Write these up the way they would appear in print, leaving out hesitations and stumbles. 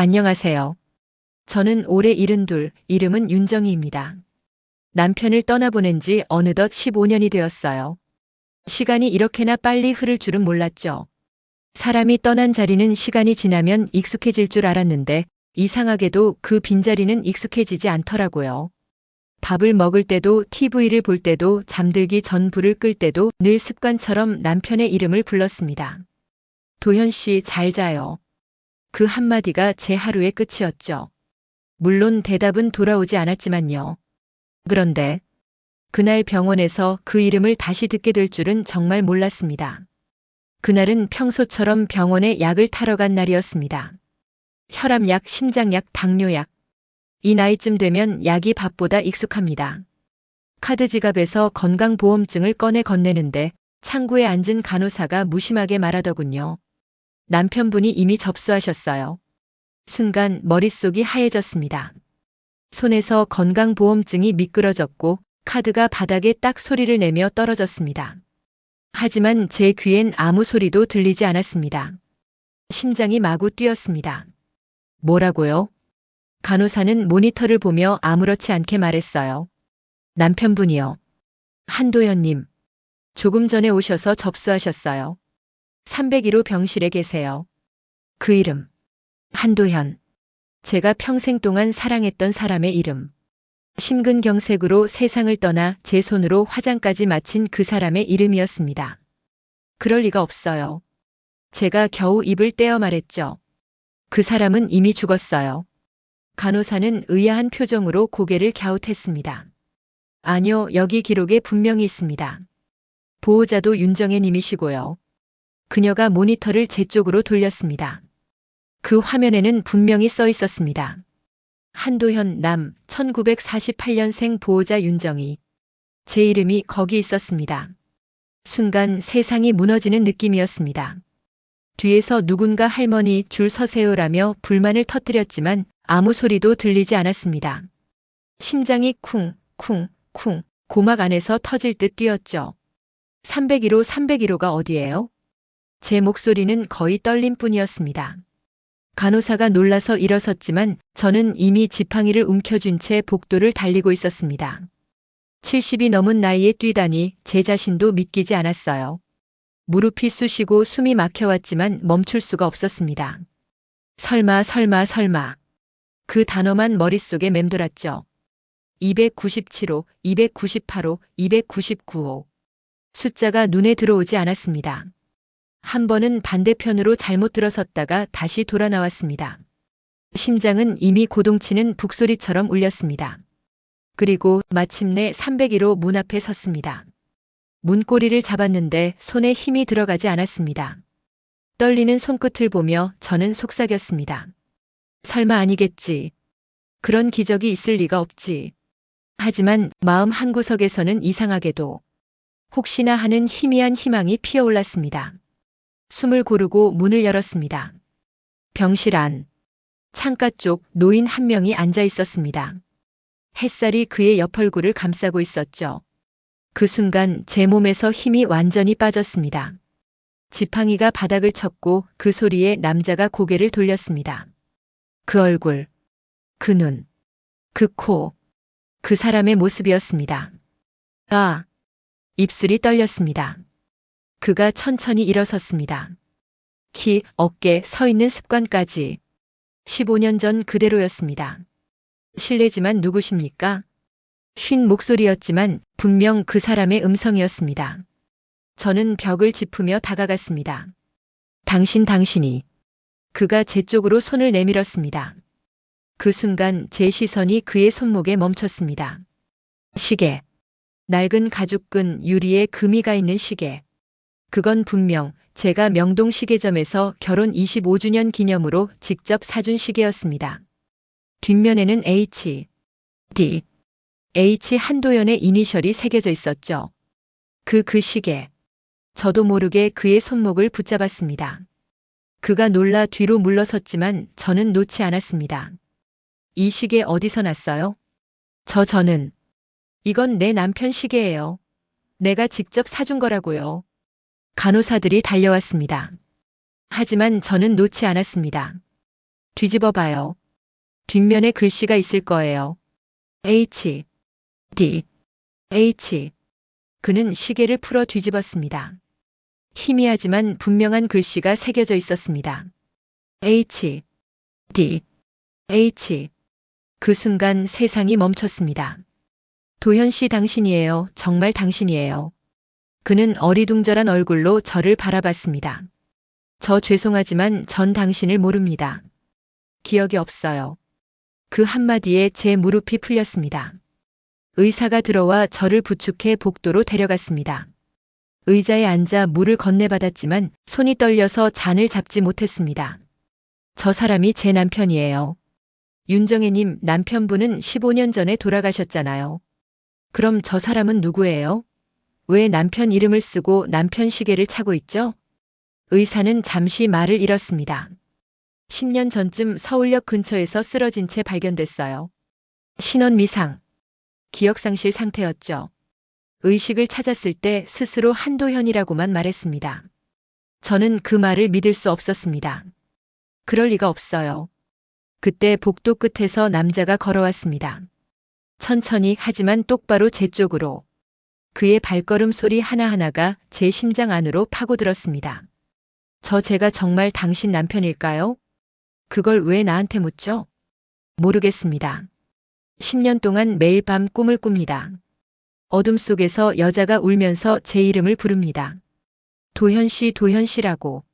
안녕하세요. 저는 올해 72, 이름은 윤정희입니다. 남편을 떠나보낸 지 어느덧 15년이 되었어요. 시간이 이렇게나 빨리 흐를 줄은 몰랐죠. 사람이 떠난 자리는 시간이 지나면 익숙해질 줄 알았는데 이상하게도 그 빈자리는 익숙해지지 않더라고요. 밥을 먹을 때도 TV를 볼 때도 잠들기 전 불을 끌 때도 늘 습관처럼 남편의 이름을 불렀습니다. 도현 씨 잘 자요. 그 한마디가 제 하루의 끝이었죠. 물론 대답은 돌아오지 않았지만요. 그런데 그날 병원에서 그 이름을 다시 듣게 될 줄은 정말 몰랐습니다. 그날은 평소처럼 병원에 약을 타러 간 날이었습니다. 혈압약, 심장약, 당뇨약. 이 나이쯤 되면 약이 밥보다 익숙합니다. 카드 지갑에서 건강보험증을 꺼내 건네는데 창구에 앉은 간호사가 무심하게 말하더군요. 남편분이 이미 접수하셨어요. 순간 머릿속이 하얘졌습니다. 손에서 건강보험증이 미끄러졌고 카드가 바닥에 딱 소리를 내며 떨어졌습니다. 하지만 제 귀엔 아무 소리도 들리지 않았습니다. 심장이 마구 뛰었습니다. 뭐라고요? 간호사는 모니터를 보며 아무렇지 않게 말했어요. 남편분이요. 한도현님. 조금 전에 오셔서 접수하셨어요. 301호 병실에 계세요. 그 이름. 한도현. 제가 평생 동안 사랑했던 사람의 이름. 심근경색으로 세상을 떠나 제 손으로 화장까지 마친 그 사람의 이름이었습니다. 그럴 리가 없어요. 제가 겨우 입을 떼어 말했죠. 그 사람은 이미 죽었어요. 간호사는 의아한 표정으로 고개를 갸웃했습니다. 아니요, 여기 기록에 분명히 있습니다. 보호자도 윤정혜 님이시고요. 그녀가 모니터를 제 쪽으로 돌렸습니다. 그 화면에는 분명히 써 있었습니다. 한도현 남 1948년생 보호자 윤정희. 제 이름이 거기 있었습니다. 순간 세상이 무너지는 느낌이었습니다. 뒤에서 누군가 할머니 줄 서세요라며 불만을 터뜨렸지만 아무 소리도 들리지 않았습니다. 심장이 쿵, 쿵, 쿵 고막 안에서 터질 듯 뛰었죠. 301호 301호가 어디예요? 제 목소리는 거의 떨림 뿐이었습니다. 간호사가 놀라서 일어섰지만 저는 이미 지팡이를 움켜쥔 채 복도를 달리고 있었습니다. 70이 넘은 나이에 뛰다니 제 자신도 믿기지 않았어요. 무릎이 쑤시고 숨이 막혀왔지만 멈출 수가 없었습니다. 설마 설마 설마. 그 단어만 머릿속에 맴돌았죠. 297호, 298호, 299호. 숫자가 눈에 들어오지 않았습니다. 한 번은 반대편으로 잘못 들어섰다가 다시 돌아 나왔습니다. 심장은 이미 고동치는 북소리처럼 울렸습니다. 그리고 마침내 301호 문 앞에 섰습니다. 문고리를 잡았는데 손에 힘이 들어가지 않았습니다. 떨리는 손끝을 보며 저는 속삭였습니다. 설마 아니겠지. 그런 기적이 있을 리가 없지. 하지만 마음 한구석에서는 이상하게도 혹시나 하는 희미한 희망이 피어올랐습니다. 숨을 고르고 문을 열었습니다. 병실 안. 창가 쪽 노인 한 명이 앉아 있었습니다. 햇살이 그의 옆얼굴을 감싸고 있었죠. 그 순간 제 몸에서 힘이 완전히 빠졌습니다. 지팡이가 바닥을 쳤고 그 소리에 남자가 고개를 돌렸습니다. 그 얼굴, 그 눈, 그 코, 그 사람의 모습이었습니다. 아! 입술이 떨렸습니다. 그가 천천히 일어섰습니다. 키, 어깨, 서 있는 습관까지. 15년 전 그대로였습니다. 실례지만 누구십니까? 쉰 목소리였지만 분명 그 사람의 음성이었습니다. 저는 벽을 짚으며 다가갔습니다. 당신이. 그가 제 쪽으로 손을 내밀었습니다. 그 순간 제 시선이 그의 손목에 멈췄습니다. 시계. 낡은 가죽끈 유리에 금이가 있는 시계. 그건 분명 제가 명동 시계점에서 결혼 25주년 기념으로 직접 사준 시계였습니다. 뒷면에는 H, D, H 한도연의 이니셜이 새겨져 있었죠. 그 시계. 저도 모르게 그의 손목을 붙잡았습니다. 그가 놀라 뒤로 물러섰지만 저는 놓지 않았습니다. 이 시계 어디서 났어요? 저는. 이건 내 남편 시계예요. 내가 직접 사준 거라고요. 간호사들이 달려왔습니다. 하지만 저는 놓지 않았습니다. 뒤집어 봐요. 뒷면에 글씨가 있을 거예요. H, D, H. 그는 시계를 풀어 뒤집었습니다. 희미하지만 분명한 글씨가 새겨져 있었습니다. H, D, H. 그 순간 세상이 멈췄습니다. 도현 씨 당신이에요. 정말 당신이에요. 그는 어리둥절한 얼굴로 저를 바라봤습니다. 저 죄송하지만 전 당신을 모릅니다. 기억이 없어요. 그 한마디에 제 무릎이 풀렸습니다. 의사가 들어와 저를 부축해 복도로 데려갔습니다. 의자에 앉아 물을 건네받았지만 손이 떨려서 잔을 잡지 못했습니다. 저 사람이 제 남편이에요. 윤정혜님, 남편분은 15년 전에 돌아가셨잖아요. 그럼 저 사람은 누구예요? 왜 남편 이름을 쓰고 남편 시계를 차고 있죠? 의사는 잠시 말을 잃었습니다. 10년 전쯤 서울역 근처에서 쓰러진 채 발견됐어요. 신원 미상. 기억상실 상태였죠. 의식을 찾았을 때 스스로 한도현이라고만 말했습니다. 저는 그 말을 믿을 수 없었습니다. 그럴 리가 없어요. 그때 복도 끝에서 남자가 걸어왔습니다. 천천히 하지만 똑바로 제 쪽으로. 그의 발걸음 소리 하나하나가 제 심장 안으로 파고들었습니다. 제가 정말 당신 남편일까요? 그걸 왜 나한테 묻죠? 모르겠습니다. 10년 동안 매일 밤 꿈을 꿉니다. 어둠 속에서 여자가 울면서 제 이름을 부릅니다. 도현 씨, 도현 씨라고.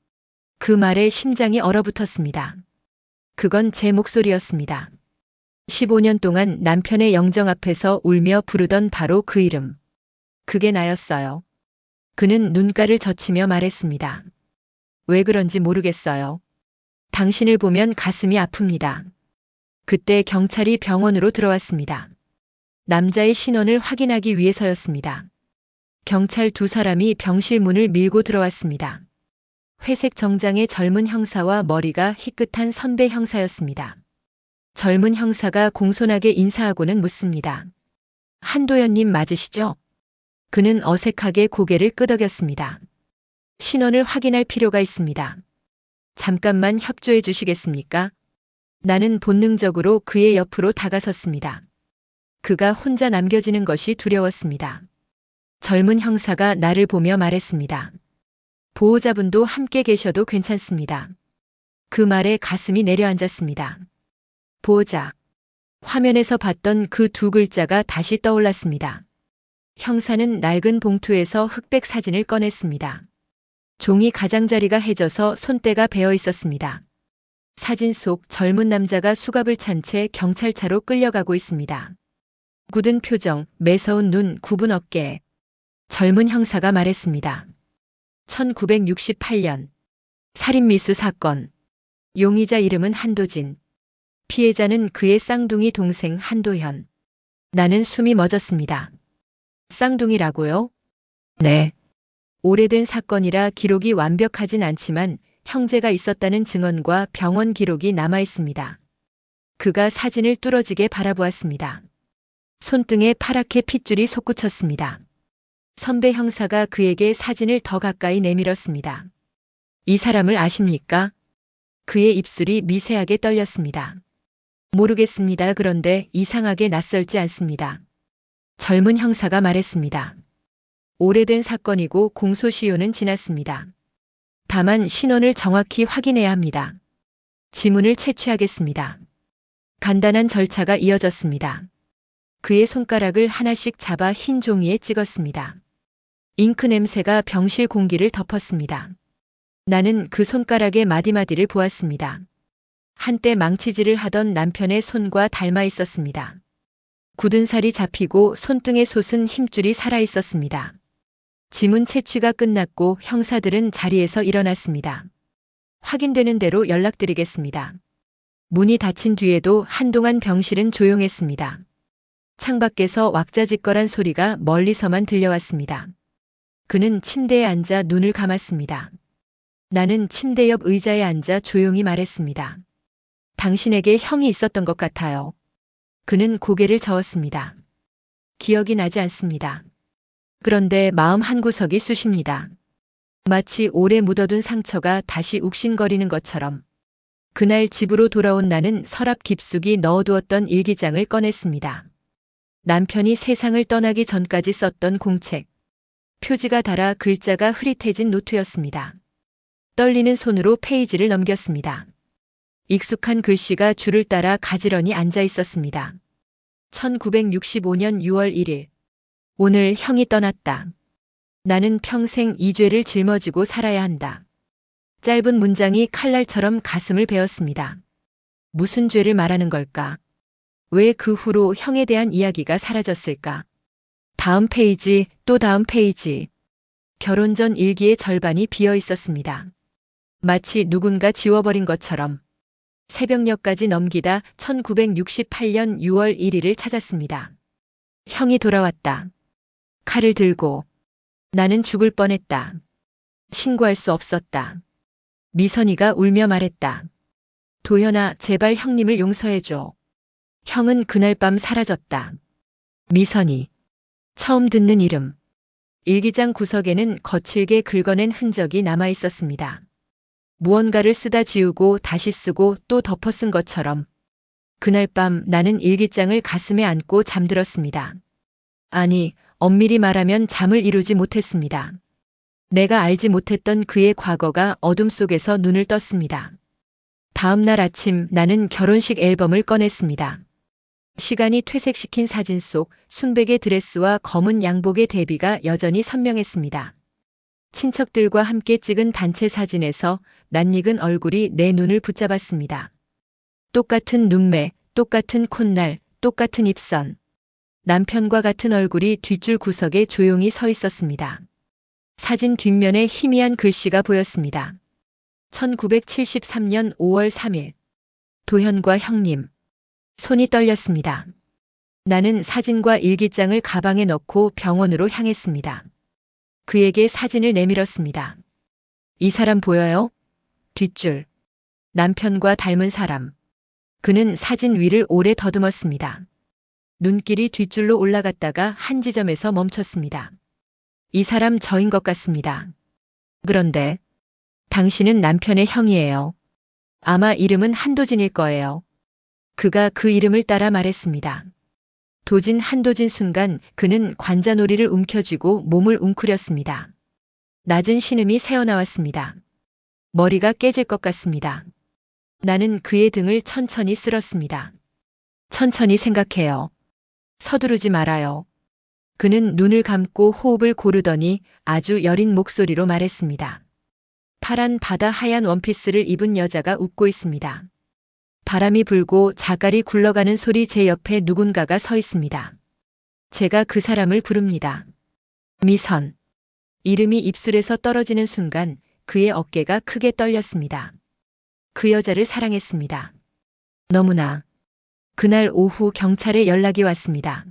그 말에 심장이 얼어붙었습니다. 그건 제 목소리였습니다. 15년 동안 남편의 영정 앞에서 울며 부르던 바로 그 이름. 그게 나였어요. 그는 눈가를 젖히며 말했습니다. 왜 그런지 모르겠어요. 당신을 보면 가슴이 아픕니다. 그때 경찰이 병원으로 들어왔습니다. 남자의 신원을 확인하기 위해서였습니다. 경찰 두 사람이 병실 문을 밀고 들어왔습니다. 회색 정장의 젊은 형사와 머리가 희끗한 선배 형사였습니다. 젊은 형사가 공손하게 인사하고는 묻습니다. 한도현님 맞으시죠? 그는 어색하게 고개를 끄덕였습니다. 신원을 확인할 필요가 있습니다. 잠깐만 협조해 주시겠습니까? 나는 본능적으로 그의 옆으로 다가섰습니다. 그가 혼자 남겨지는 것이 두려웠습니다. 젊은 형사가 나를 보며 말했습니다. 보호자분도 함께 계셔도 괜찮습니다. 그 말에 가슴이 내려앉았습니다. 보호자. 화면에서 봤던 그 두 글자가 다시 떠올랐습니다. 형사는 낡은 봉투에서 흑백 사진을 꺼냈습니다. 종이 가장자리가 해져서 손때가 베어 있었습니다. 사진 속 젊은 남자가 수갑을 찬 채 경찰차로 끌려가고 있습니다. 굳은 표정, 매서운 눈, 굽은 어깨. 젊은 형사가 말했습니다. 1968년 살인미수 사건. 용의자 이름은 한도진. 피해자는 그의 쌍둥이 동생 한도현. 나는 숨이 멎었습니다. 쌍둥이라고요? 네. 오래된 사건이라 기록이 완벽하진 않지만 형제가 있었다는 증언과 병원 기록이 남아 있습니다. 그가 사진을 뚫어지게 바라보았습니다. 손등에 파랗게 핏줄이 솟구쳤습니다. 선배 형사가 그에게 사진을 더 가까이 내밀었습니다. 이 사람을 아십니까? 그의 입술이 미세하게 떨렸습니다. 모르겠습니다. 그런데 이상하게 낯설지 않습니다. 젊은 형사가 말했습니다. 오래된 사건이고 공소시효는 지났습니다. 다만 신원을 정확히 확인해야 합니다. 지문을 채취하겠습니다. 간단한 절차가 이어졌습니다. 그의 손가락을 하나씩 잡아 흰 종이에 찍었습니다. 잉크 냄새가 병실 공기를 덮었습니다. 나는 그 손가락의 마디마디를 보았습니다. 한때 망치질을 하던 남편의 손과 닮아 있었습니다. 굳은 살이 잡히고 손등에 솟은 힘줄이 살아 있었습니다. 지문 채취가 끝났고 형사들은 자리에서 일어났습니다. 확인되는 대로 연락드리겠습니다. 문이 닫힌 뒤에도 한동안 병실은 조용했습니다. 창밖에서 왁자지껄한 소리가 멀리서만 들려왔습니다. 그는 침대에 앉아 눈을 감았습니다. 나는 침대 옆 의자에 앉아 조용히 말했습니다. 당신에게 형이 있었던 것 같아요. 그는 고개를 저었습니다. 기억이 나지 않습니다. 그런데 마음 한구석이 쑤십니다. 마치 오래 묻어둔 상처가 다시 욱신거리는 것처럼. 그날 집으로 돌아온 나는 서랍 깊숙이 넣어두었던 일기장을 꺼냈습니다. 남편이 세상을 떠나기 전까지 썼던 공책. 표지가 닳아 글자가 흐릿해진 노트였습니다. 떨리는 손으로 페이지를 넘겼습니다. 익숙한 글씨가 줄을 따라 가지런히 앉아 있었습니다. 1965년 6월 1일. 오늘 형이 떠났다. 나는 평생 이 죄를 짊어지고 살아야 한다. 짧은 문장이 칼날처럼 가슴을 베었습니다. 무슨 죄를 말하는 걸까? 왜 그 후로 형에 대한 이야기가 사라졌을까? 다음 페이지, 또 다음 페이지. 결혼 전 일기의 절반이 비어 있었습니다. 마치 누군가 지워버린 것처럼. 새벽녘까지 넘기다 1968년 6월 1일을 찾았습니다. 형이 돌아왔다. 칼을 들고. 나는 죽을 뻔했다. 신고할 수 없었다. 미선이가 울며 말했다. 도현아, 제발 형님을 용서해줘. 형은 그날 밤 사라졌다. 미선이. 처음 듣는 이름. 일기장 구석에는 거칠게 긁어낸 흔적이 남아 있었습니다. 무언가를 쓰다 지우고 다시 쓰고 또 덮어 쓴 것처럼. 그날 밤 나는 일기장을 가슴에 안고 잠들었습니다. 아니, 엄밀히 말하면 잠을 이루지 못했습니다. 내가 알지 못했던 그의 과거가 어둠 속에서 눈을 떴습니다. 다음 날 아침 나는 결혼식 앨범을 꺼냈습니다. 시간이 퇴색시킨 사진 속 순백의 드레스와 검은 양복의 대비가 여전히 선명했습니다. 친척들과 함께 찍은 단체 사진에서 낯익은 얼굴이 내 눈을 붙잡았습니다. 똑같은 눈매, 똑같은 콧날, 똑같은 입선. 남편과 같은 얼굴이 뒷줄 구석에 조용히 서 있었습니다. 사진 뒷면에 희미한 글씨가 보였습니다. 1973년 5월 3일. 도현과 형님. 손이 떨렸습니다. 나는 사진과 일기장을 가방에 넣고 병원으로 향했습니다. 그에게 사진을 내밀었습니다. 이 사람 보여요? 뒷줄. 남편과 닮은 사람. 그는 사진 위를 오래 더듬었습니다. 눈길이 뒷줄로 올라갔다가 한 지점에서 멈췄습니다. 이 사람 저인 것 같습니다. 그런데 당신은 남편의 형이에요. 아마 이름은 한도진일 거예요. 그가 그 이름을 따라 말했습니다. 도진 한도진 순간 그는 관자놀이를 움켜쥐고 몸을 웅크렸습니다. 낮은 신음이 새어나왔습니다. 머리가 깨질 것 같습니다. 나는 그의 등을 천천히 쓸었습니다. 천천히 생각해요. 서두르지 말아요. 그는 눈을 감고 호흡을 고르더니 아주 여린 목소리로 말했습니다. 파란 바다 하얀 원피스를 입은 여자가 웃고 있습니다. 바람이 불고 자갈이 굴러가는 소리 제 옆에 누군가가 서 있습니다. 제가 그 사람을 부릅니다. 미선. 이름이 입술에서 떨어지는 순간 그의 어깨가 크게 떨렸습니다. 그 여자를 사랑했습니다. 너무나. 그날 오후 경찰에 연락이 왔습니다.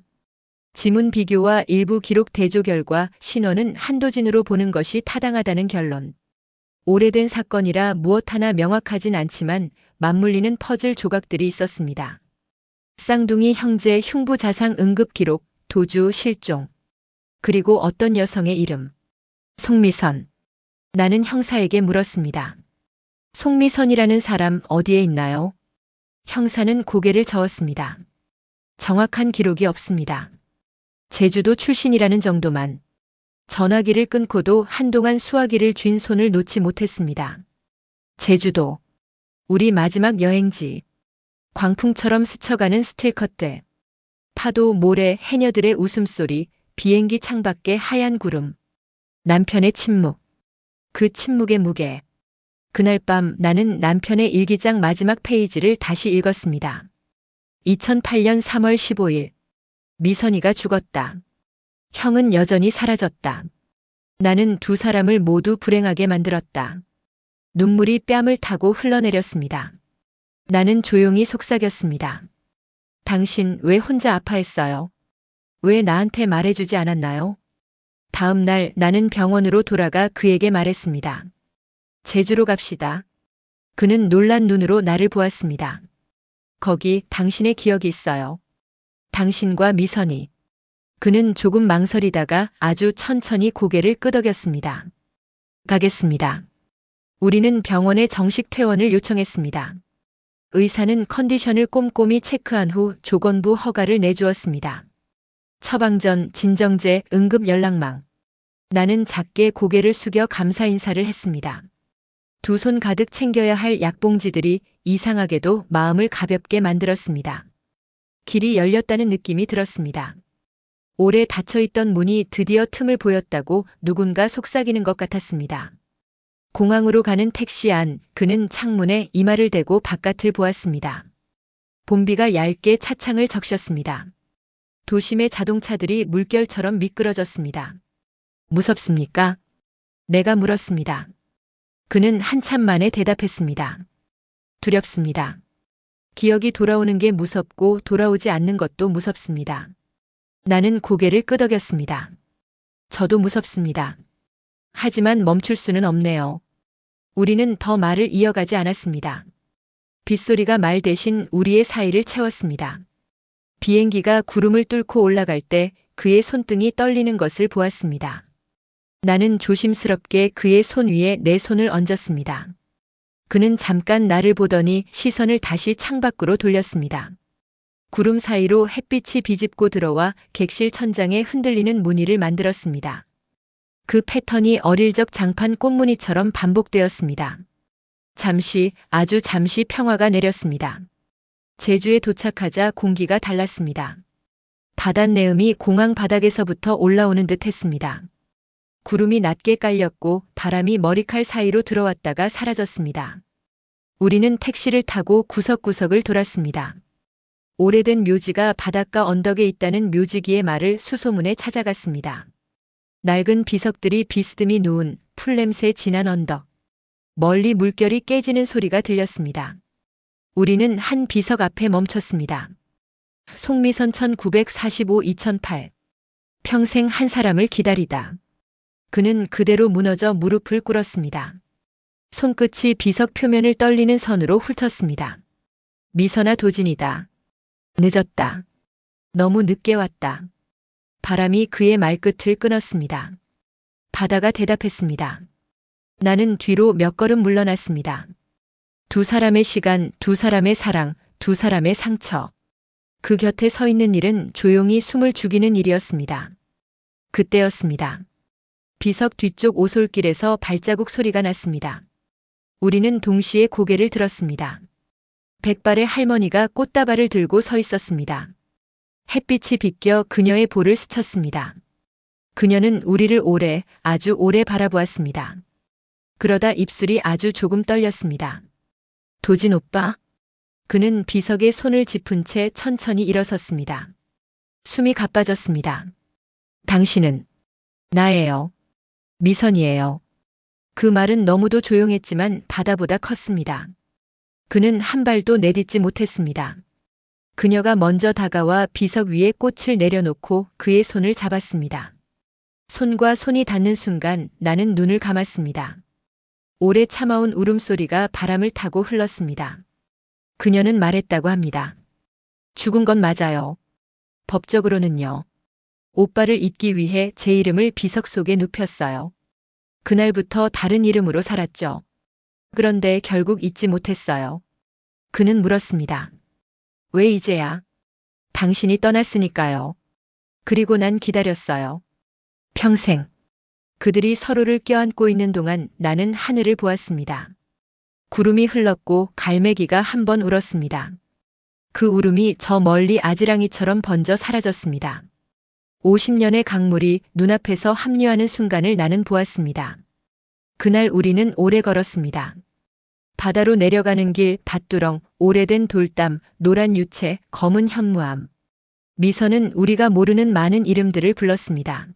지문 비교와 일부 기록 대조 결과 신원은 한도진으로 보는 것이 타당하다는 결론. 오래된 사건이라 무엇 하나 명확하진 않지만 맞물리는 퍼즐 조각들이 있었습니다. 쌍둥이 형제 흉부 자상 응급 기록, 도주 실종. 그리고 어떤 여성의 이름. 송미선. 나는 형사에게 물었습니다. 송미선이라는 사람 어디에 있나요? 형사는 고개를 저었습니다. 정확한 기록이 없습니다. 제주도 출신이라는 정도만. 전화기를 끊고도 한동안 수화기를 쥔 손을 놓지 못했습니다. 제주도. 우리 마지막 여행지. 광풍처럼 스쳐가는 스틸컷들. 파도, 모래, 해녀들의 웃음소리, 비행기 창밖의 하얀 구름. 남편의 침묵. 그 침묵의 무게. 그날 밤 나는 남편의 일기장 마지막 페이지를 다시 읽었습니다. 2008년 3월 15일. 미선이가 죽었다. 형은 여전히 사라졌다. 나는 두 사람을 모두 불행하게 만들었다. 눈물이 뺨을 타고 흘러내렸습니다. 나는 조용히 속삭였습니다. 당신 왜 혼자 아파했어요? 왜 나한테 말해주지 않았나요? 다음 날 나는 병원으로 돌아가 그에게 말했습니다. 제주로 갑시다. 그는 놀란 눈으로 나를 보았습니다. 거기 당신의 기억이 있어요. 당신과 미선이. 그는 조금 망설이다가 아주 천천히 고개를 끄덕였습니다. 가겠습니다. 우리는 병원에 정식 퇴원을 요청했습니다. 의사는 컨디션을 꼼꼼히 체크한 후 조건부 허가를 내주었습니다. 처방전, 진정제, 응급 연락망. 나는 작게 고개를 숙여 감사 인사를 했습니다. 두 손 가득 챙겨야 할 약봉지들이 이상하게도 마음을 가볍게 만들었습니다. 길이 열렸다는 느낌이 들었습니다. 오래 닫혀있던 문이 드디어 틈을 보였다고 누군가 속삭이는 것 같았습니다. 공항으로 가는 택시 안, 그는 창문에 이마를 대고 바깥을 보았습니다. 봄비가 얇게 차창을 적셨습니다. 도심의 자동차들이 물결처럼 미끄러졌습니다. 무섭습니까? 내가 물었습니다. 그는 한참 만에 대답했습니다. 두렵습니다. 기억이 돌아오는 게 무섭고 돌아오지 않는 것도 무섭습니다. 나는 고개를 끄덕였습니다. 저도 무섭습니다. 하지만 멈출 수는 없네요. 우리는 더 말을 이어가지 않았습니다. 빗소리가 말 대신 우리의 사이를 채웠습니다. 비행기가 구름을 뚫고 올라갈 때 그의 손등이 떨리는 것을 보았습니다. 나는 조심스럽게 그의 손 위에 내 손을 얹었습니다. 그는 잠깐 나를 보더니 시선을 다시 창밖으로 돌렸습니다. 구름 사이로 햇빛이 비집고 들어와 객실 천장에 흔들리는 무늬를 만들었습니다. 그 패턴이 어릴 적 장판 꽃무늬처럼 반복되었습니다. 잠시, 아주 잠시 평화가 내렸습니다. 제주에 도착하자 공기가 달랐습니다. 바닷내음이 공항 바닥에서부터 올라오는 듯 했습니다. 구름이 낮게 깔렸고 바람이 머리칼 사이로 들어왔다가 사라졌습니다. 우리는 택시를 타고 구석구석을 돌았습니다. 오래된 묘지가 바닷가 언덕에 있다는 묘지기의 말을 수소문에 찾아갔습니다. 낡은 비석들이 비스듬히 누운 풀냄새 진한 언덕. 멀리 물결이 깨지는 소리가 들렸습니다. 우리는 한 비석 앞에 멈췄습니다. 송미선 1945-2008. 평생 한 사람을 기다리다. 그는 그대로 무너져 무릎을 꿇었습니다. 손끝이 비석 표면을 떨리는 선으로 훑었습니다. 미선아 도진이다. 늦었다. 너무 늦게 왔다. 바람이 그의 말끝을 끊었습니다. 바다가 대답했습니다. 나는 뒤로 몇 걸음 물러났습니다. 두 사람의 시간, 두 사람의 사랑, 두 사람의 상처. 그 곁에 서 있는 일은 조용히 숨을 죽이는 일이었습니다. 그때였습니다. 비석 뒤쪽 오솔길에서 발자국 소리가 났습니다. 우리는 동시에 고개를 들었습니다. 백발의 할머니가 꽃다발을 들고 서 있었습니다. 햇빛이 비껴 그녀의 볼을 스쳤습니다. 그녀는 우리를 오래, 아주 오래 바라보았습니다. 그러다 입술이 아주 조금 떨렸습니다. 도진 오빠? 그는 비석의 손을 짚은 채 천천히 일어섰습니다. 숨이 가빠졌습니다. 당신은 나예요. 미선이에요. 그 말은 너무도 조용했지만 바다보다 컸습니다. 그는 한 발도 내딛지 못했습니다. 그녀가 먼저 다가와 비석 위에 꽃을 내려놓고 그의 손을 잡았습니다. 손과 손이 닿는 순간 나는 눈을 감았습니다. 오래 참아온 울음소리가 바람을 타고 흘렀습니다. 그녀는 말했다고 합니다. 죽은 건 맞아요. 법적으로는요. 오빠를 잊기 위해 제 이름을 비석 속에 눕혔어요. 그날부터 다른 이름으로 살았죠. 그런데 결국 잊지 못했어요. 그는 물었습니다. 왜 이제야? 당신이 떠났으니까요. 그리고 난 기다렸어요. 평생. 그들이 서로를 껴안고 있는 동안 나는 하늘을 보았습니다. 구름이 흘렀고 갈매기가 한 번 울었습니다. 그 울음이 저 멀리 아지랑이처럼 번져 사라졌습니다. 50년의 강물이 눈앞에서 합류하는 순간을 나는 보았습니다. 그날 우리는 오래 걸었습니다. 바다로 내려가는 길, 밭두렁, 오래된 돌담, 노란 유채, 검은 현무암. 미선은 우리가 모르는 많은 이름들을 불렀습니다.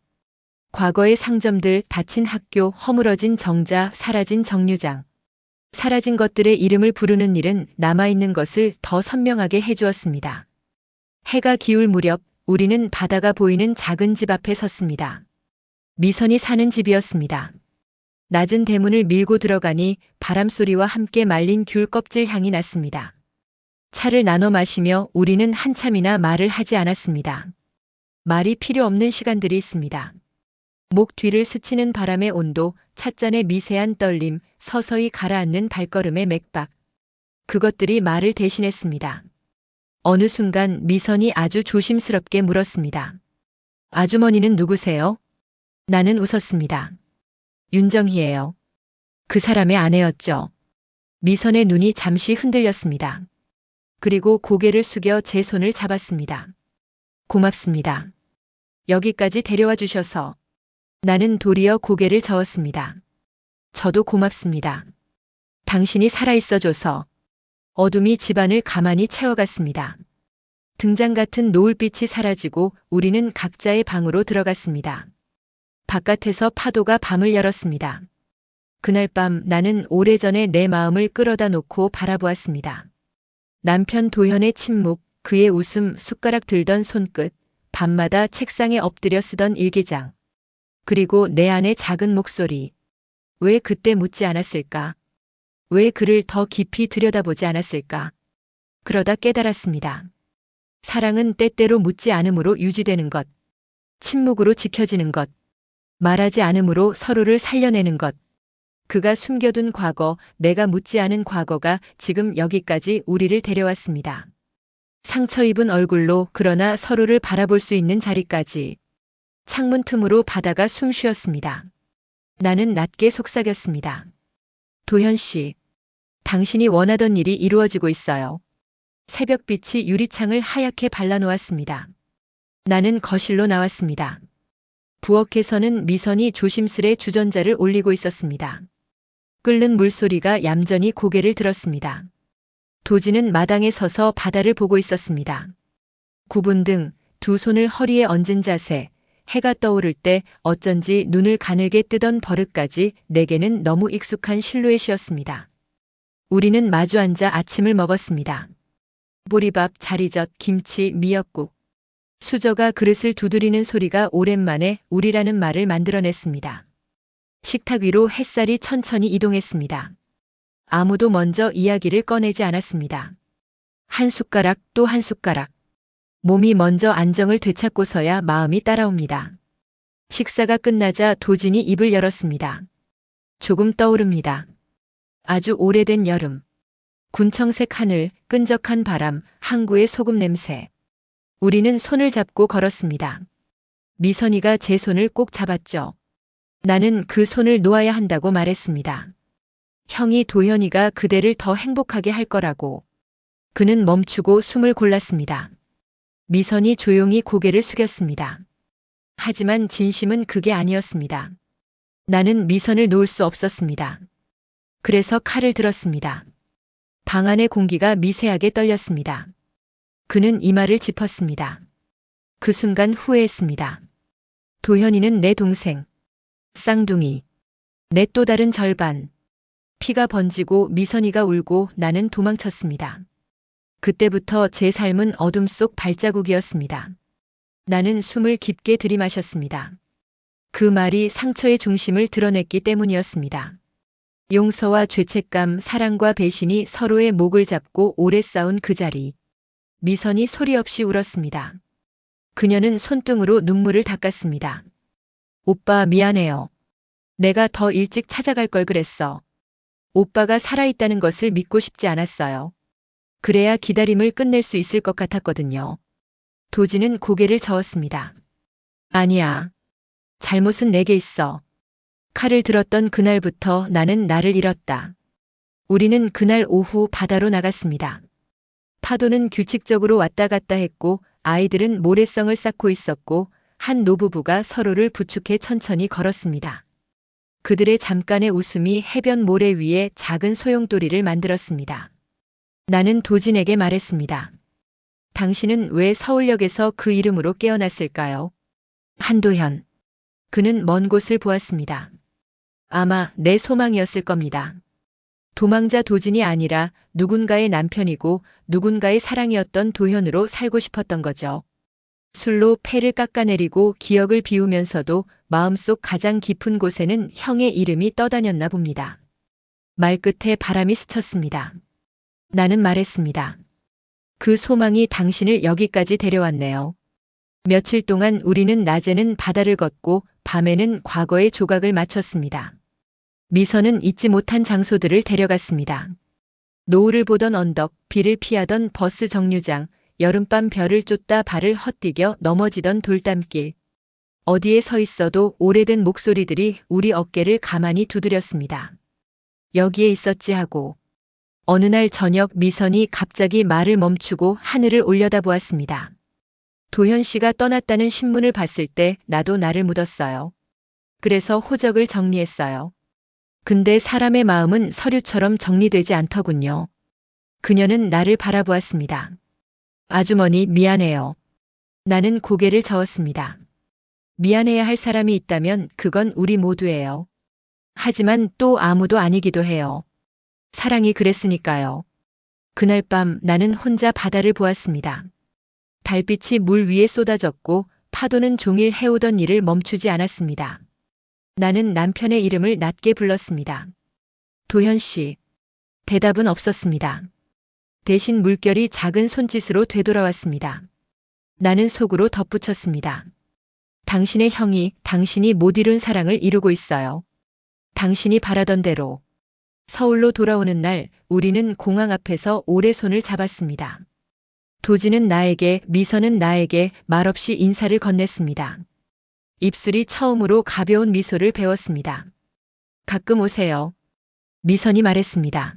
과거의 상점들, 닫힌 학교, 허물어진 정자, 사라진 정류장. 사라진 것들의 이름을 부르는 일은 남아있는 것을 더 선명하게 해주었습니다. 해가 기울 무렵 우리는 바다가 보이는 작은 집 앞에 섰습니다. 미선이 사는 집이었습니다. 낮은 대문을 밀고 들어가니 바람소리와 함께 말린 귤 껍질 향이 났습니다. 차를 나눠 마시며 우리는 한참이나 말을 하지 않았습니다. 말이 필요 없는 시간들이 있습니다. 목 뒤를 스치는 바람의 온도, 찻잔의 미세한 떨림, 서서히 가라앉는 발걸음의 맥박. 그것들이 말을 대신했습니다. 어느 순간 미선이 아주 조심스럽게 물었습니다. 아주머니는 누구세요? 나는 웃었습니다. 윤정희예요. 그 사람의 아내였죠. 미선의 눈이 잠시 흔들렸습니다. 그리고 고개를 숙여 제 손을 잡았습니다. 고맙습니다. 여기까지 데려와 주셔서. 나는 도리어 고개를 저었습니다. 저도 고맙습니다. 당신이 살아있어줘서. 어둠이 집안을 가만히 채워갔습니다. 등잔 같은 노을빛이 사라지고 우리는 각자의 방으로 들어갔습니다. 바깥에서 파도가 밤을 열었습니다. 그날 밤 나는 오래전에 내 마음을 끌어다 놓고 바라보았습니다. 남편 도현의 침묵, 그의 웃음, 숟가락 들던 손끝, 밤마다 책상에 엎드려 쓰던 일기장. 그리고 내 안의 작은 목소리. 왜 그때 묻지 않았을까? 왜 그를 더 깊이 들여다보지 않았을까? 그러다 깨달았습니다. 사랑은 때때로 묻지 않음으로 유지되는 것, 침묵으로 지켜지는 것, 말하지 않음으로 서로를 살려내는 것. 그가 숨겨둔 과거, 내가 묻지 않은 과거가 지금 여기까지 우리를 데려왔습니다. 상처 입은 얼굴로 그러나 서로를 바라볼 수 있는 자리까지. 창문 틈으로 바다가 숨 쉬었습니다. 나는 낮게 속삭였습니다. 도현 씨, 당신이 원하던 일이 이루어지고 있어요. 새벽빛이 유리창을 하얗게 발라놓았습니다. 나는 거실로 나왔습니다. 부엌에서는 미선이 조심스레 주전자를 올리고 있었습니다. 끓는 물소리가 얌전히 고개를 들었습니다. 도지는 마당에 서서 바다를 보고 있었습니다. 구분 등 두 손을 허리에 얹은 자세, 해가 떠오를 때 어쩐지 눈을 가늘게 뜨던 버릇까지 내게는 너무 익숙한 실루엣이었습니다. 우리는 마주 앉아 아침을 먹었습니다. 보리밥, 자리젓, 김치, 미역국. 수저가 그릇을 두드리는 소리가 오랜만에 우리라는 말을 만들어냈습니다. 식탁 위로 햇살이 천천히 이동했습니다. 아무도 먼저 이야기를 꺼내지 않았습니다. 한 숟가락 또 한 숟가락. 몸이 먼저 안정을 되찾고서야 마음이 따라옵니다. 식사가 끝나자 도진이 입을 열었습니다. 조금 떠오릅니다. 아주 오래된 여름. 군청색 하늘, 끈적한 바람, 항구의 소금 냄새. 우리는 손을 잡고 걸었습니다. 미선이가 제 손을 꼭 잡았죠. 나는 그 손을 놓아야 한다고 말했습니다. 형이 도현이가 그대를 더 행복하게 할 거라고. 그는 멈추고 숨을 골랐습니다. 미선이 조용히 고개를 숙였습니다. 하지만 진심은 그게 아니었습니다. 나는 미선을 놓을 수 없었습니다. 그래서 칼을 들었습니다. 방 안의 공기가 미세하게 떨렸습니다. 그는 이마를 짚었습니다. 그 순간 후회했습니다. 도현이는 내 동생. 쌍둥이. 내 또 다른 절반. 피가 번지고 미선이가 울고 나는 도망쳤습니다. 그때부터 제 삶은 어둠 속 발자국이었습니다. 나는 숨을 깊게 들이마셨습니다. 그 말이 상처의 중심을 드러냈기 때문이었습니다. 용서와 죄책감, 사랑과 배신이 서로의 목을 잡고 오래 싸운 그 자리. 미선이 소리 없이 울었습니다. 그녀는 손등으로 눈물을 닦았습니다. 오빠 미안해요. 내가 더 일찍 찾아갈 걸 그랬어. 오빠가 살아있다는 것을 믿고 싶지 않았어요. 그래야 기다림을 끝낼 수 있을 것 같았거든요. 도지는 고개를 저었습니다. 아니야. 잘못은 내게 있어. 칼을 들었던 그날부터 나는 나를 잃었다. 우리는 그날 오후 바다로 나갔습니다. 파도는 규칙적으로 왔다 갔다 했고 아이들은 모래성을 쌓고 있었고 한 노부부가 서로를 부축해 천천히 걸었습니다. 그들의 잠깐의 웃음이 해변 모래 위에 작은 소용돌이를 만들었습니다. 나는 도진에게 말했습니다. 당신은 왜 서울역에서 그 이름으로 깨어났을까요? 한도현. 그는 먼 곳을 보았습니다. 아마 내 소망이었을 겁니다. 도망자 도진이 아니라 누군가의 남편이고 누군가의 사랑이었던 도현으로 살고 싶었던 거죠. 술로 폐를 깎아내리고 기억을 비우면서도 마음속 가장 깊은 곳에는 형의 이름이 떠다녔나 봅니다. 말끝에 바람이 스쳤습니다. 나는 말했습니다. 그 소망이 당신을 여기까지 데려왔네요. 며칠 동안 우리는 낮에는 바다를 걷고 밤에는 과거의 조각을 맞췄습니다. 미선은 잊지 못한 장소들을 데려갔습니다. 노을을 보던 언덕, 비를 피하던 버스 정류장, 여름밤 별을 쫓다 발을 헛디뎌 넘어지던 돌담길. 어디에 서 있어도 오래된 목소리들이 우리 어깨를 가만히 두드렸습니다. 여기에 있었지 하고. 어느 날 저녁 미선이 갑자기 말을 멈추고 하늘을 올려다보았습니다. 도현 씨가 떠났다는 신문을 봤을 때 나도 나를 묻었어요. 그래서 호적을 정리했어요. 근데 사람의 마음은 서류처럼 정리되지 않더군요. 그녀는 나를 바라보았습니다. 아주머니 미안해요. 나는 고개를 저었습니다. 미안해야 할 사람이 있다면 그건 우리 모두예요. 하지만 또 아무도 아니기도 해요. 사랑이 그랬으니까요. 그날 밤 나는 혼자 바다를 보았습니다. 달빛이 물 위에 쏟아졌고 파도는 종일 해오던 일을 멈추지 않았습니다. 나는 남편의 이름을 낮게 불렀습니다. 도현 씨. 대답은 없었습니다. 대신 물결이 작은 손짓으로 되돌아왔습니다. 나는 속으로 덧붙였습니다. 당신의 형이 당신이 못 이룬 사랑을 이루고 있어요. 당신이 바라던 대로. 서울로 돌아오는 날 우리는 공항 앞에서 오래 손을 잡았습니다. 도지는 나에게, 미선은 나에게 말없이 인사를 건넸습니다. 입술이 처음으로 가벼운 미소를 배웠습니다. 가끔 오세요. 미선이 말했습니다.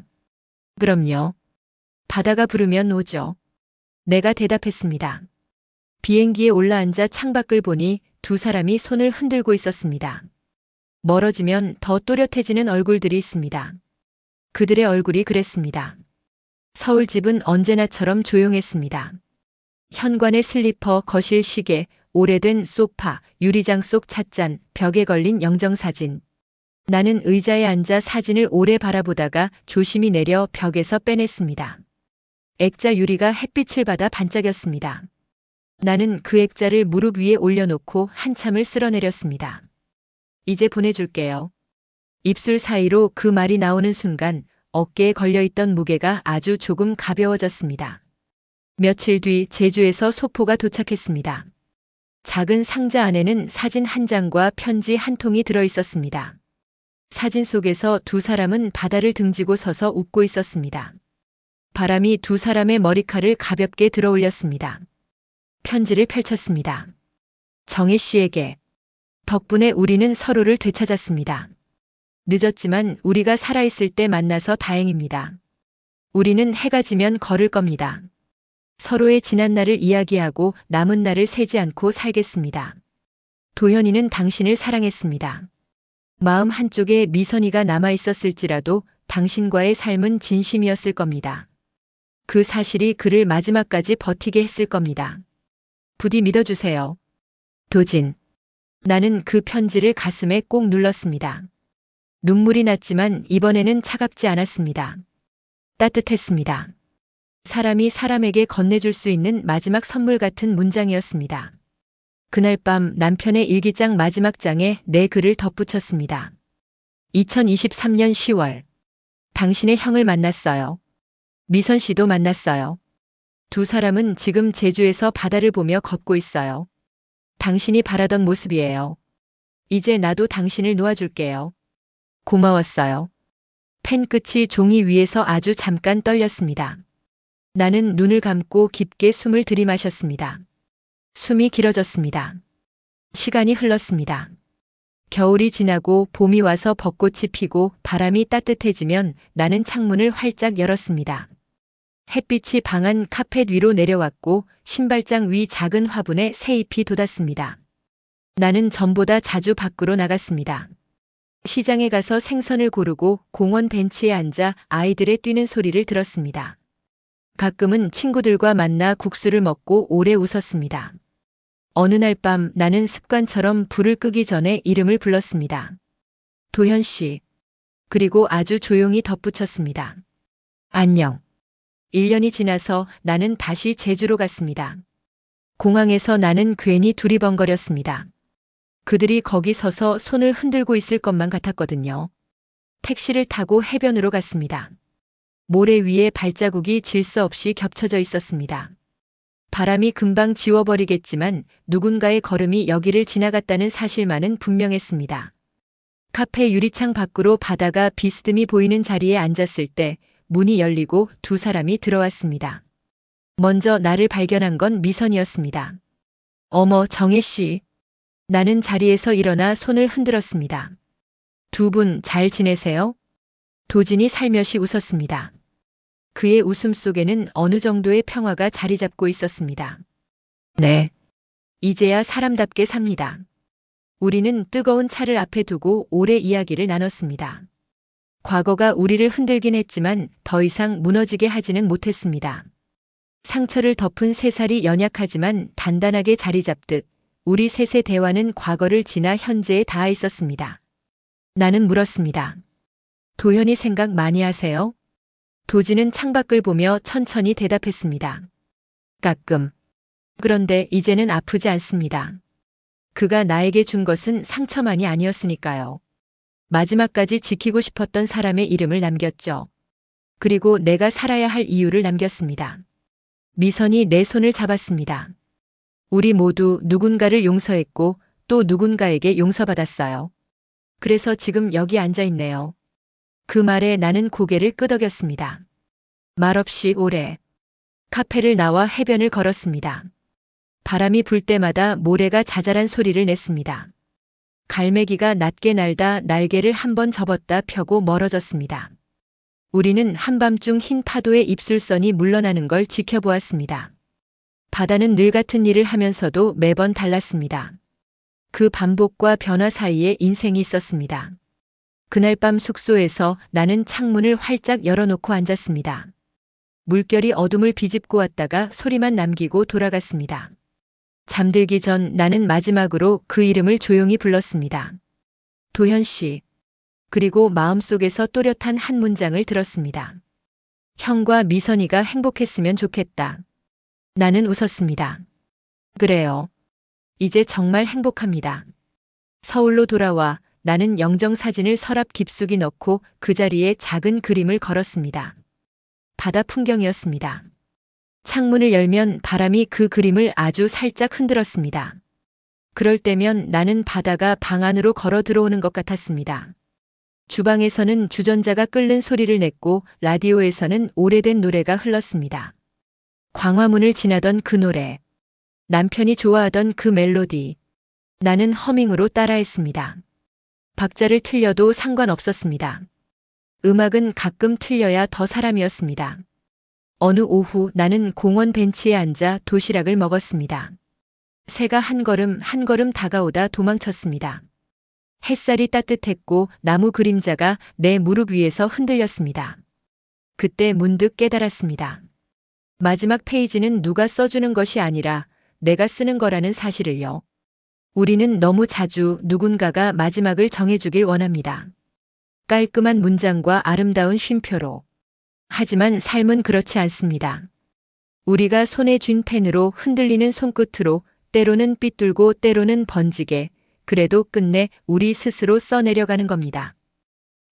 그럼요. 바다가 부르면 오죠. 내가 대답했습니다. 비행기에 올라앉아 창밖을 보니 두 사람이 손을 흔들고 있었습니다. 멀어지면 더 또렷해지는 얼굴들이 있습니다. 그들의 얼굴이 그랬습니다. 서울집은 언제나처럼 조용했습니다. 현관의 슬리퍼, 거실 시계, 오래된 소파, 유리장 속 찻잔, 벽에 걸린 영정사진. 나는 의자에 앉아 사진을 오래 바라보다가 조심히 내려 벽에서 빼냈습니다. 액자 유리가 햇빛을 받아 반짝였습니다. 나는 그 액자를 무릎 위에 올려놓고 한참을 쓸어내렸습니다. 이제 보내줄게요. 입술 사이로 그 말이 나오는 순간 어깨에 걸려있던 무게가 아주 조금 가벼워졌습니다. 며칠 뒤 제주에서 소포가 도착했습니다. 작은 상자 안에는 사진 한 장과 편지 한 통이 들어있었습니다. 사진 속에서 두 사람은 바다를 등지고 서서 웃고 있었습니다. 바람이 두 사람의 머리칼을 가볍게 들어올렸습니다. 편지를 펼쳤습니다. 정혜 씨에게. 덕분에 우리는 서로를 되찾았습니다. 늦었지만 우리가 살아있을 때 만나서 다행입니다. 우리는 해가 지면 걸을 겁니다. 서로의 지난 날을 이야기하고 남은 날을 세지 않고 살겠습니다. 도현이는 당신을 사랑했습니다. 마음 한쪽에 미선이가 남아있었을지라도 당신과의 삶은 진심이었을 겁니다. 그 사실이 그를 마지막까지 버티게 했을 겁니다. 부디 믿어주세요. 도진. 나는 그 편지를 가슴에 꼭 눌렀습니다. 눈물이 났지만 이번에는 차갑지 않았습니다. 따뜻했습니다. 사람이 사람에게 건네줄 수 있는 마지막 선물 같은 문장이었습니다. 그날 밤 남편의 일기장 마지막 장에 내 글을 덧붙였습니다. 2023년 10월. 당신의 형을 만났어요. 미선 씨도 만났어요. 두 사람은 지금 제주에서 바다를 보며 걷고 있어요. 당신이 바라던 모습이에요. 이제 나도 당신을 놓아줄게요. 고마웠어요. 펜 끝이 종이 위에서 아주 잠깐 떨렸습니다. 나는 눈을 감고 깊게 숨을 들이마셨습니다. 숨이 길어졌습니다. 시간이 흘렀습니다. 겨울이 지나고 봄이 와서 벚꽃이 피고 바람이 따뜻해지면 나는 창문을 활짝 열었습니다. 햇빛이 방안 카펫 위로 내려왔고 신발장 위 작은 화분에 새잎이 돋았습니다. 나는 전보다 자주 밖으로 나갔습니다. 시장에 가서 생선을 고르고 공원 벤치에 앉아 아이들의 뛰는 소리를 들었습니다. 가끔은 친구들과 만나 국수를 먹고 오래 웃었습니다. 어느 날 밤 나는 습관처럼 불을 끄기 전에 이름을 불렀습니다. 도현 씨. 그리고 아주 조용히 덧붙였습니다. 안녕. 1년이 지나서 나는 다시 제주로 갔습니다. 공항에서 나는 괜히 두리번거렸습니다. 그들이 거기 서서 손을 흔들고 있을 것만 같았거든요. 택시를 타고 해변으로 갔습니다. 모래 위에 발자국이 질서 없이 겹쳐져 있었습니다. 바람이 금방 지워버리겠지만 누군가의 걸음이 여기를 지나갔다는 사실만은 분명했습니다. 카페 유리창 밖으로 바다가 비스듬히 보이는 자리에 앉았을 때 문이 열리고 두 사람이 들어왔습니다. 먼저 나를 발견한 건 미선이었습니다. 어머, 정혜 씨. 나는 자리에서 일어나 손을 흔들었습니다. 두 분 잘 지내세요? 도진이 살며시 웃었습니다. 그의 웃음 속에는 어느 정도의 평화가 자리 잡고 있었습니다. 네. 이제야 사람답게 삽니다. 우리는 뜨거운 차를 앞에 두고 오래 이야기를 나눴습니다. 과거가 우리를 흔들긴 했지만 더 이상 무너지게 하지는 못했습니다. 상처를 덮은 새살이 연약하지만 단단하게 자리 잡듯 우리 셋의 대화는 과거를 지나 현재에 닿아 있었습니다. 나는 물었습니다. 도현이 생각 많이 하세요? 도진은 창밖을 보며 천천히 대답했습니다. 가끔. 그런데 이제는 아프지 않습니다. 그가 나에게 준 것은 상처만이 아니었으니까요. 마지막까지 지키고 싶었던 사람의 이름을 남겼죠. 그리고 내가 살아야 할 이유를 남겼습니다. 미선이 내 손을 잡았습니다. 우리 모두 누군가를 용서했고 또 누군가에게 용서받았어요. 그래서 지금 여기 앉아 있네요. 그 말에 나는 고개를 끄덕였습니다. 말없이 오래. 카페를 나와 해변을 걸었습니다. 바람이 불 때마다 모래가 자잘한 소리를 냈습니다. 갈매기가 낮게 날다 날개를 한번 접었다 펴고 멀어졌습니다. 우리는 한밤중 흰 파도의 입술선이 물러나는 걸 지켜보았습니다. 바다는 늘 같은 일을 하면서도 매번 달랐습니다. 그 반복과 변화 사이에 인생이 있었습니다. 그날 밤 숙소에서 나는 창문을 활짝 열어놓고 앉았습니다. 물결이 어둠을 비집고 왔다가 소리만 남기고 돌아갔습니다. 잠들기 전 나는 마지막으로 그 이름을 조용히 불렀습니다. 도현 씨. 그리고 마음속에서 또렷한 한 문장을 들었습니다. 형과 미선이가 행복했으면 좋겠다. 나는 웃었습니다. 그래요. 이제 정말 행복합니다. 서울로 돌아와 나는 영정사진을 서랍 깊숙이 넣고 그 자리에 작은 그림을 걸었습니다. 바다 풍경이었습니다. 창문을 열면 바람이 그 그림을 아주 살짝 흔들었습니다. 그럴 때면 나는 바다가 방 안으로 걸어 들어오는 것 같았습니다. 주방에서는 주전자가 끓는 소리를 냈고 라디오에서는 오래된 노래가 흘렀습니다. 광화문을 지나던 그 노래. 남편이 좋아하던 그 멜로디. 나는 허밍으로 따라했습니다. 박자를 틀려도 상관없었습니다. 음악은 가끔 틀려야 더 사람이었습니다. 어느 오후 나는 공원 벤치에 앉아 도시락을 먹었습니다. 새가 한 걸음 한 걸음 다가오다 도망쳤습니다. 햇살이 따뜻했고 나무 그림자가 내 무릎 위에서 흔들렸습니다. 그때 문득 깨달았습니다. 마지막 페이지는 누가 써주는 것이 아니라 내가 쓰는 거라는 사실을요. 우리는 너무 자주 누군가가 마지막을 정해주길 원합니다. 깔끔한 문장과 아름다운 쉼표로. 하지만 삶은 그렇지 않습니다. 우리가 손에 쥔 펜으로 흔들리는 손끝으로 때로는 삐뚤고 때로는 번지게 그래도 끝내 우리 스스로 써내려가는 겁니다.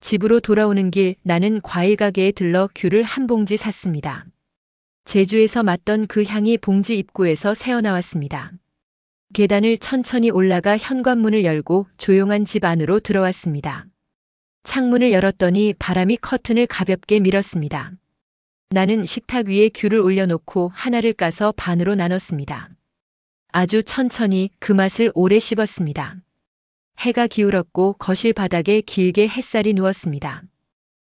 집으로 돌아오는 길 나는 과일 가게에 들러 귤을 한 봉지 샀습니다. 제주에서 맡던 그 향이 봉지 입구에서 새어나왔습니다. 계단을 천천히 올라가 현관문을 열고 조용한 집 안으로 들어왔습니다. 창문을 열었더니 바람이 커튼을 가볍게 밀었습니다. 나는 식탁 위에 귤을 올려놓고 하나를 까서 반으로 나눴습니다. 아주 천천히 그 맛을 오래 씹었습니다. 해가 기울었고 거실 바닥에 길게 햇살이 누웠습니다.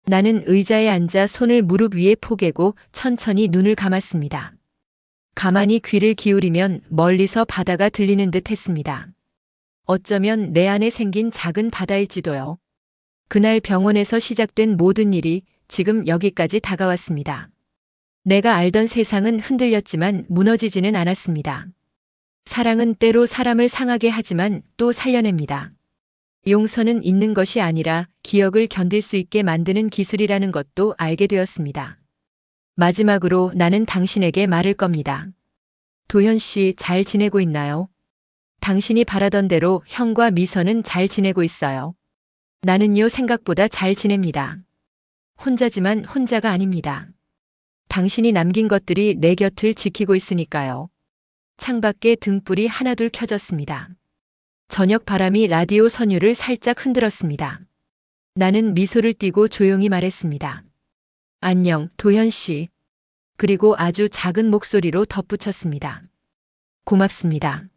나는 의자에 앉아 손을 무릎 위에 포개고 천천히 눈을 감았습니다. 가만히 귀를 기울이면 멀리서 바다가 들리는 듯 했습니다. 어쩌면 내 안에 생긴 작은 바다일지도요. 그날 병원에서 시작된 모든 일이 지금 여기까지 다가왔습니다. 내가 알던 세상은 흔들렸지만 무너지지는 않았습니다. 사랑은 때로 사람을 상하게 하지만 또 살려냅니다. 용서는 잊는 것이 아니라 기억을 견딜 수 있게 만드는 기술이라는 것도 알게 되었습니다. 마지막으로 나는 당신에게 말할 겁니다. 도현 씨 잘 지내고 있나요? 당신이 바라던 대로 형과 미선은 잘 지내고 있어요. 나는요 생각보다 잘 지냅니다. 혼자지만 혼자가 아닙니다. 당신이 남긴 것들이 내 곁을 지키고 있으니까요. 창밖에 등불이 하나둘 켜졌습니다. 저녁 바람이 라디오 선율을 살짝 흔들었습니다. 나는 미소를 띠고 조용히 말했습니다. 안녕, 도현 씨. 그리고 아주 작은 목소리로 덧붙였습니다. 고맙습니다.